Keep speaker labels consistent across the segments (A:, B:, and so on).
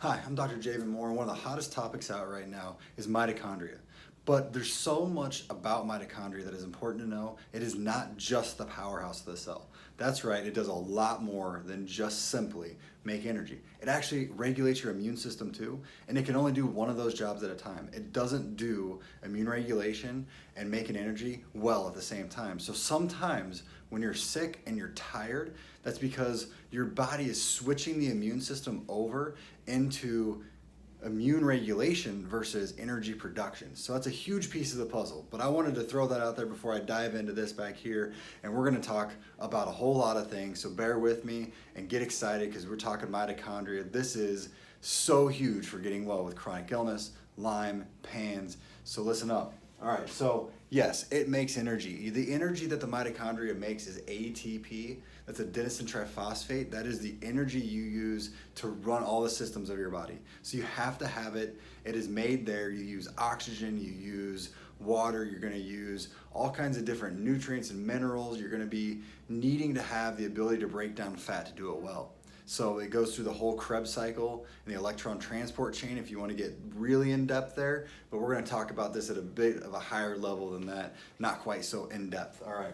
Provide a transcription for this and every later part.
A: Hi, I'm Dr. Jaban, and one of the hottest topics out right now is mitochondria. But there's so much about mitochondria that is important to know. It is not just the powerhouse of the cell. That's right, it does a lot more than just simply make energy. It actually regulates your immune system too, and it can only do one of those jobs at a time. It doesn't do immune regulation and making energy well at the same time. So sometimes when you're sick and you're tired, that's because your body is switching the immune system over into immune regulation versus energy production. So that's a huge piece of the puzzle, but I wanted to throw that out there before I dive into this back here, and we're going to talk about a whole lot of things, so bear with me and get excited because we're talking mitochondria. This is so huge for getting well with chronic illness, Lyme, PANS, so listen up. All right, so yes, it makes energy. The energy that the mitochondria makes is ATP. That's adenosine triphosphate. That is the energy you use to run all the systems of your body. So you have to have it. It is made there. You use oxygen, you use water, you're going to use all kinds of different nutrients and minerals. You're going to be needing to have the ability to break down fat to do it well. So it goes through the whole Krebs cycle and the electron transport chain if you want to get really in depth there, but we're going to talk about this at a bit of a higher level than that, not quite so in depth. All right.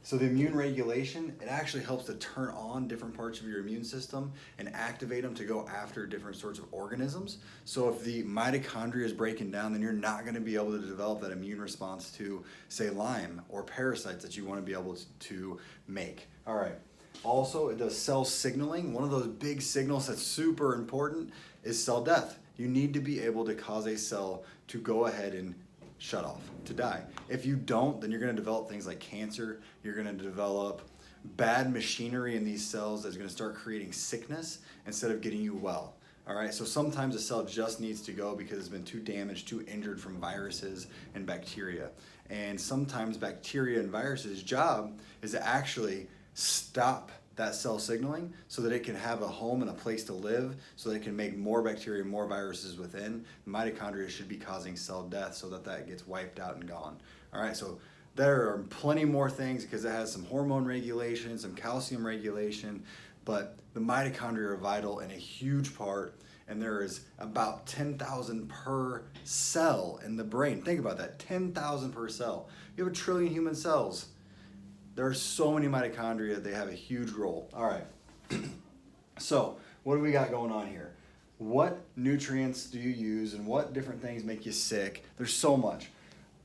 A: So the immune regulation, it actually helps to turn on different parts of your immune system and activate them to go after different sorts of organisms. So if the mitochondria is breaking down, then you're not going to be able to develop that immune response to, say, Lyme or parasites that you want to be able to make. All right. Also, it does cell signaling. One of those big signals that's super important is cell death. You need to be able to cause a cell to go ahead and shut off, to die. If you don't, then you're going to develop things like cancer. You're going to develop bad machinery in these cells that's going to start creating sickness instead of getting you well. All right, so sometimes a cell just needs to go because it's been too damaged, too injured from viruses and bacteria. And sometimes bacteria and viruses' job is to actually stop that cell signaling so that it can have a home and a place to live, so that it can make more bacteria, more viruses within. Mitochondria should be causing cell death so that that gets wiped out and gone. All right, so there are plenty more things because it has some hormone regulation, some calcium regulation, but the mitochondria are vital and a huge part, and there is about 10,000 per cell in the brain. Think about that, 10,000 per cell. You have 1 trillion human cells. There are so many mitochondria, they have a huge role. All right, so what do we got going on here? What nutrients do you use and what different things make you sick? There's so much.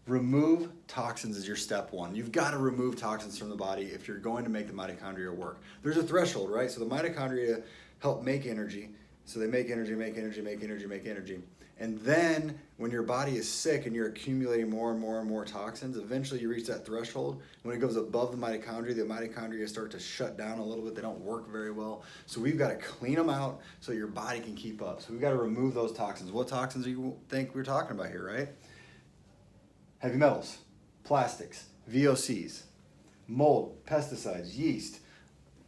A: Remove toxins is your step one. You've got to remove toxins from the body if you're going to make the mitochondria work. There's a threshold, right? So the mitochondria help make energy. So they make energy, make energy, make energy, make energy. And then when your body is sick and you're accumulating more and more and more toxins, eventually you reach that threshold. When it goes above the mitochondria start to shut down a little bit. They don't work very well. So we've got to clean them out so your body can keep up. So we've got to remove those toxins. What toxins do you think we're talking about here, right? Heavy metals, plastics, VOCs, mold, pesticides, yeast,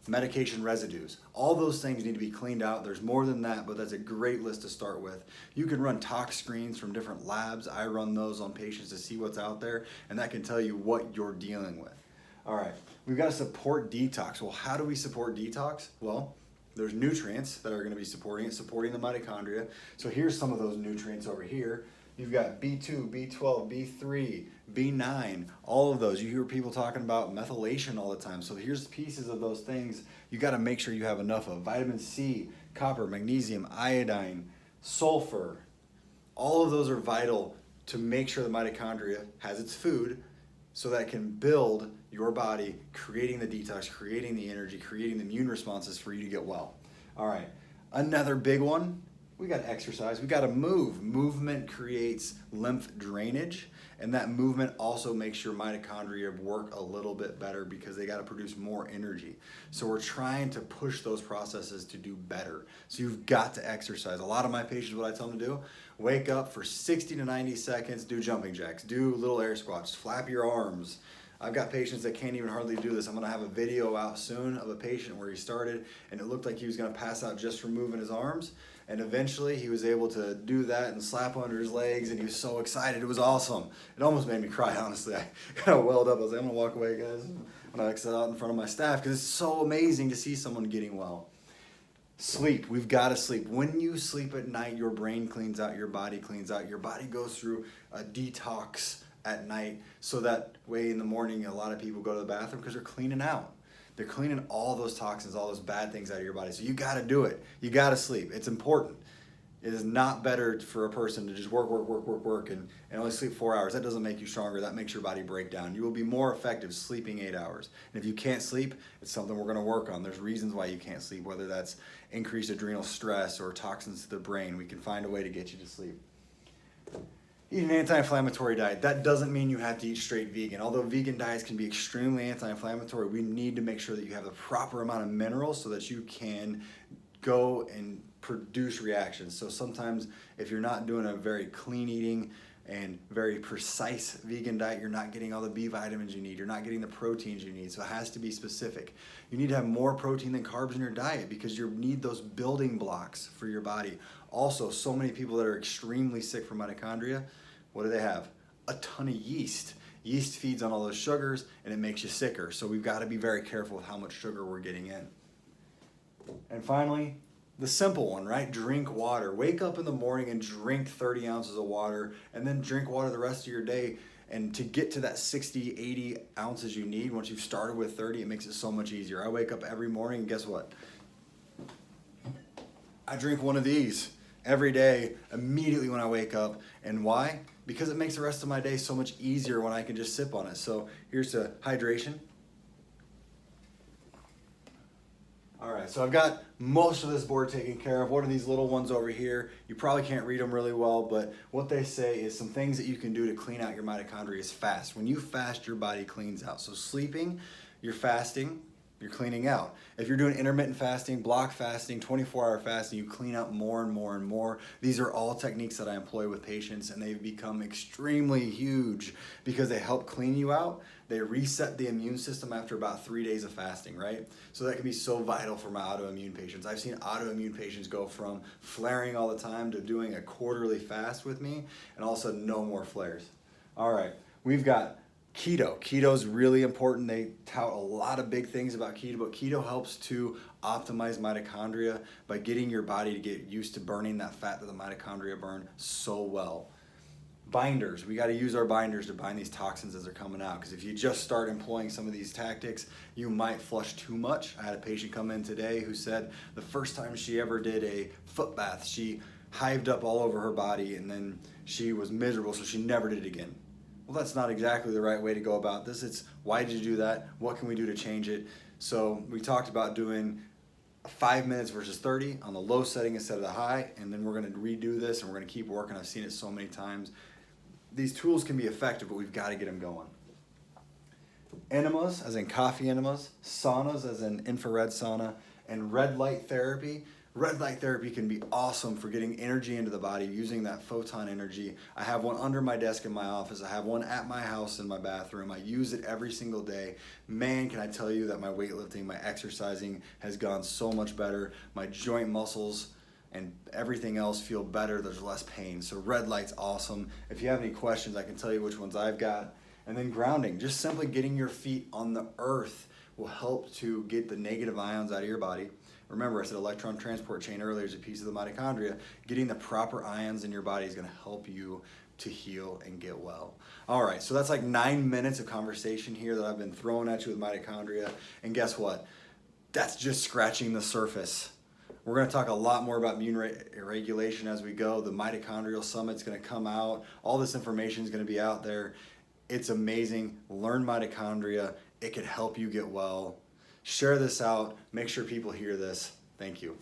A: medication residues. All those things need to be cleaned out. There's more than that, but that's a great list to start with. You can run tox screens from different labs. I run those on patients to see what's out there, and that can tell you what you're dealing with. All right, we've got to support detox. Well, how do we support detox? Well, there's nutrients that are going to be supporting it, supporting the mitochondria. So here's some of those nutrients over here. You've got B2, B12, B3, B9, all of those. You hear people talking about methylation all the time. So here's pieces of those things you got to make sure you have enough of. Vitamin C, copper, magnesium, iodine, sulfur. All of those are vital to make sure the mitochondria has its food so that it can build your body, creating the detox, creating the energy, creating the immune responses for you to get well. All right, another big one. We got to exercise. We got to move. Movement creates lymph drainage, and that movement also makes your mitochondria work a little bit better because they got to produce more energy. So we're trying to push those processes to do better. So you've got to exercise. A lot of my patients, what I tell them to do, wake up for 60 to 90 seconds, do jumping jacks, do little air squats, flap your arms. I've got patients that can't even hardly do this. I'm going to have a video out soon of a patient where he started and it looked like he was going to pass out just from moving his arms. And eventually he was able to do that and slap under his legs, and he was so excited. It was awesome. It almost made me cry, honestly. I kind of welled up. I was like, I'm going to walk away, guys, when I exit out in front of my staff because it's so amazing to see someone getting well. Sleep. We've got to sleep. When you sleep at night, your brain cleans out, your body cleans out. Your body goes through a detox at night, so that way in the morning a lot of people go to the bathroom because they're cleaning out. They're cleaning all those toxins, all those bad things out of your body. So you got to do it. You got to sleep. It's important. It is not better for a person to just work, and only sleep 4 hours. That doesn't make you stronger. That makes your body break down. You will be more effective sleeping 8 hours. And if you can't sleep, it's something we're going to work on. There's reasons why you can't sleep, whether that's increased adrenal stress or toxins to the brain. We can find a way to get you to sleep. Eat an anti-inflammatory diet. That doesn't mean you have to eat straight vegan. Although vegan diets can be extremely anti-inflammatory, we need to make sure that you have the proper amount of minerals so that you can go and produce reactions. So sometimes if you're not doing a very clean eating and very precise vegan diet, you're not getting all the B vitamins you need. You're not getting the proteins you need. So it has to be specific. You need to have more protein than carbs in your diet because you need those building blocks for your body. Also, so many people that are extremely sick from mitochondria, what do they have? A ton of yeast. Yeast feeds on all those sugars and it makes you sicker. So we've got to be very careful with how much sugar we're getting in. And finally, the simple one, right? Drink water. Wake up in the morning and drink 30 ounces of water, and then drink water the rest of your day. And to get to that 60, 80 ounces you need, once you've started with 30, it makes it so much easier. I wake up every morning and guess what? I drink one of these every day immediately when I wake up. And why? Because it makes the rest of my day so much easier when I can just sip on it. So here's the hydration. All right, so I've got most of this board taken care of. What are these little ones over here? You probably can't read them really well, but what they say is some things that you can do to clean out your mitochondria is fast. When you fast, your body cleans out. So sleeping, you're fasting, you're cleaning out. If you're doing intermittent fasting, block fasting, 24-hour fasting, you clean out more and more and more. These are all techniques that I employ with patients, and they've become extremely huge because they help clean you out. They reset the immune system after about 3 days of fasting, right? So that can be so vital for my autoimmune patients. I've seen autoimmune patients go from flaring all the time to doing a quarterly fast with me, and all of a sudden no more flares. All right, we've got keto. Keto is really important. They tout a lot of big things about keto, but keto helps to optimize mitochondria by getting your body to get used to burning that fat that the mitochondria burn so well. Binders, we got to use our binders to bind these toxins as they're coming out, because if you just start employing some of these tactics, you might flush too much. I had a patient come in today who said the first time she ever did a foot bath, she hived up all over her body and then she was miserable, so she never did it again. Well, that's not exactly the right way to go about this. It's why did you do that? What can we do to change it? So we talked about doing 5 minutes versus 30 on the low setting instead of the high, and then we're going to redo this and we're going to keep working. I've seen it so many times. These tools can be effective, but we've got to get them going. Enemas, as in coffee enemas, saunas, as in infrared sauna, and red light therapy. Red light therapy can be awesome for getting energy into the body, using that photon energy. I have one under my desk in my office. I have one at my house in my bathroom. I use it every single day. Man, can I tell you that my weightlifting, my exercising has gone so much better. My joint muscles and everything else feel better. There's less pain. So red light's awesome. If you have any questions, I can tell you which ones I've got. And then grounding, just simply getting your feet on the earth will help to get the negative ions out of your body. Remember, I said electron transport chain earlier is a piece of the mitochondria. Getting the proper ions in your body is going to help you to heal and get well. All right, so that's like 9 minutes of conversation here that I've been throwing at you with mitochondria. And guess what? That's just scratching the surface. We're going to talk a lot more about immune regulation as we go. The mitochondrial summit's going to come out. All this information is going to be out there. It's amazing. Learn mitochondria. It could help you get well. Share this out. Make sure people hear this. Thank you.